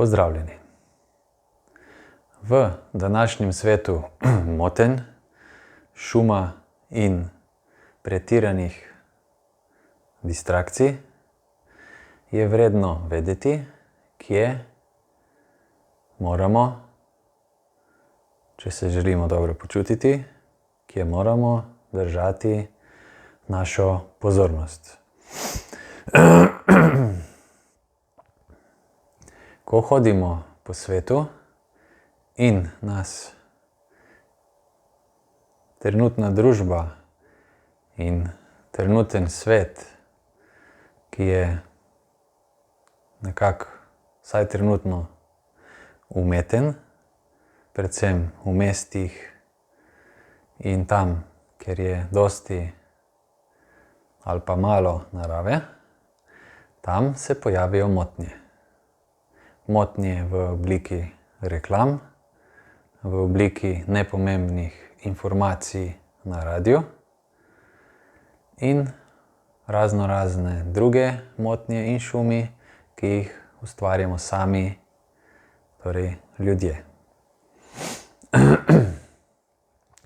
Pozdravljeni. V današnjem svetu motenj, šuma in pretiranih distrakcij je vredno vedeti, kje moramo, če se želimo dobro počutiti, kje moramo držati našo pozornost. Ko hodimo po svetu in nas trenutna družba in trenuten svet, ki je nekako vsaj trenutno umeten, predvsem v mestih in tam, kjer je dosti ali pa malo narave, tam se pojavijo motnje. Motnje v obliki reklam, v obliki nepomembnih informacij na radiju in razne druge motnje in šumi, ki jih ustvarjamo sami, torej ljudje.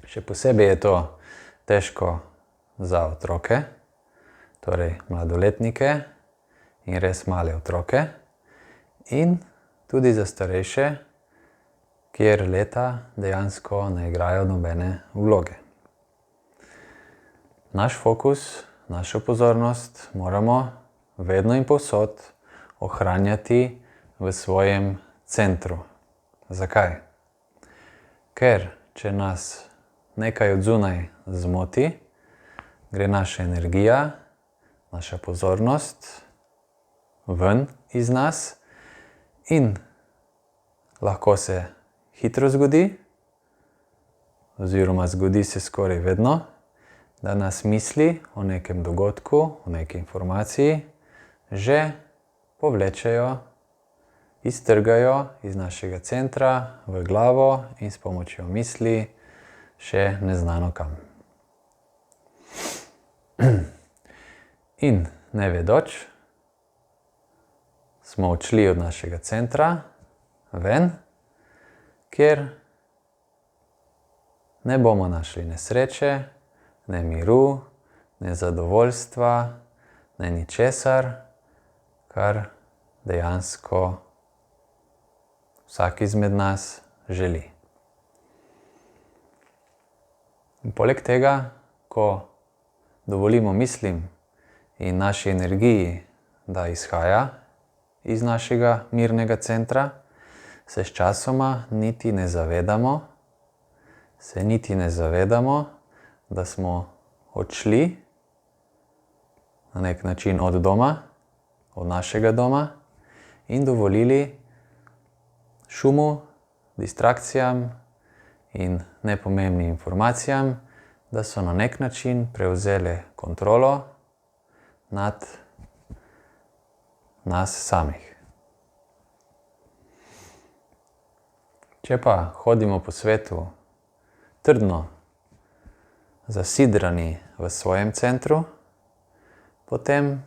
Še posebej je to težko za otroke, torej mladoletnike in res male otroke, in tudi za starejše, kjer leta dejansko ne igrajo nobene vloge. Naš fokus, našo pozornost moramo vedno in povsod ohranjati v svojem centru. Zakaj? Ker če nas nekaj od zunaj zmoti, gre naša energija, naša pozornost ven iz nas in lahko se hitro zgodi, oziroma zgodi se skoraj vedno, da nas misli o nekem dogodku, o neki informaciji že povlečejo, iztrgajo iz našega centra v glavo in s pomočjo misli še neznano kam. In nevedoč smo odšli od našega centra ven, kjer ne bomo našli ne sreče, ne miru, ne zadovoljstva, ne ničesar, kar dejansko vsak izmed nas želi. In poleg tega, ko dovolimo mislim in naši energiji, da izhaja iz našega mirnega centra, se sčasoma niti ne zavedamo, da smo odšli na nek način od doma, od našega doma in dovolili šumu, distrakcijam in nepomembnim informacijam, da so na nek način prevzele kontrolo nad nas samih. Če pa hodimo po svetu trdno zasidrani v svojem centru, potem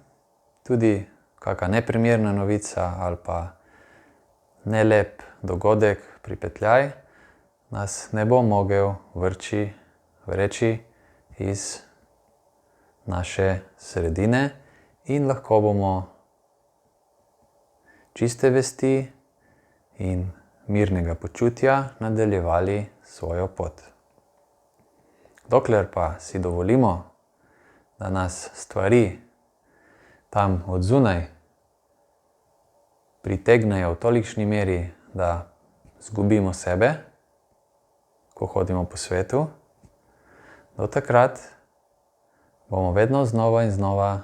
tudi kaka neprimerna novica ali pa nelep dogodek, pripetljaj, nas ne bo mogel vreči iz naše sredine in lahko bomo čiste vesti in mirnega počutja nadaljevali svojo pot. Dokler pa si dovolimo, da nas stvari tam od zunaj pritegnejo v tolikšni meri, da zgubimo sebe, ko hodimo po svetu, do takrat bomo vedno znova in znova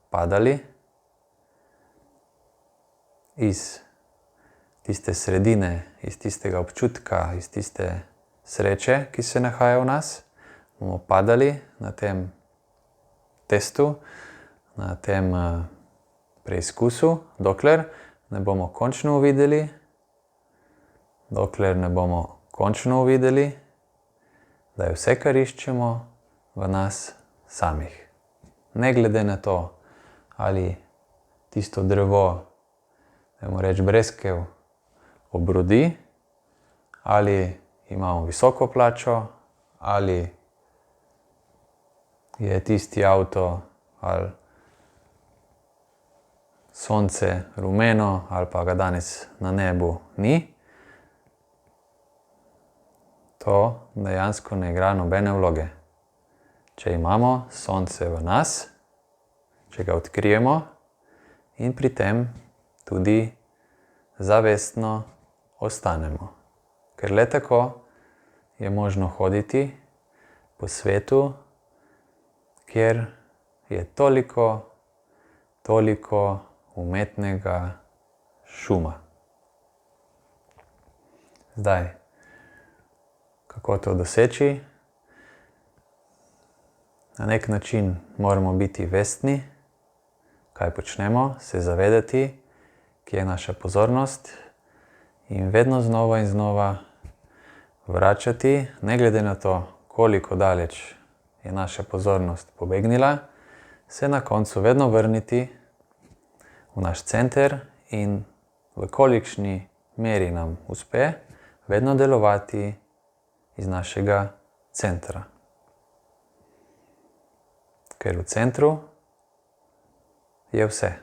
padali iz tiste sredine, iz tistega občutka, iz tiste sreče, ki se nahaja v nas, bomo padali na tem testu, na tem preizkusu, dokler ne bomo končno uvideli, da je vse, kar iščemo, v nas samih. Ne glede na to, ali tisto drevo, dajmo reči breskev, obrodi, ali imamo visoko plačo, ali je tisti avto ali sonce rumeno, ali pa ga danes na nebu ni. To dejansko ne igra nobene vloge. Če imamo sonce v nas, če ga odkrijemo in pri tem tudi zavestno ostanemo. Ker le tako je možno hoditi po svetu, kjer je toliko umetnega šuma. Zdaj, kako to doseči? Na nek način moramo biti vestni, kaj počnemo, se zavedati, kje je naša pozornost in vedno znova in znova vračati, ne glede na to, koliko daleč je naša pozornost pobegnila, se na koncu vedno vrniti v naš center in v kolikšni meri nam uspe vedno delovati iz našega centra. Ker v centru je vse.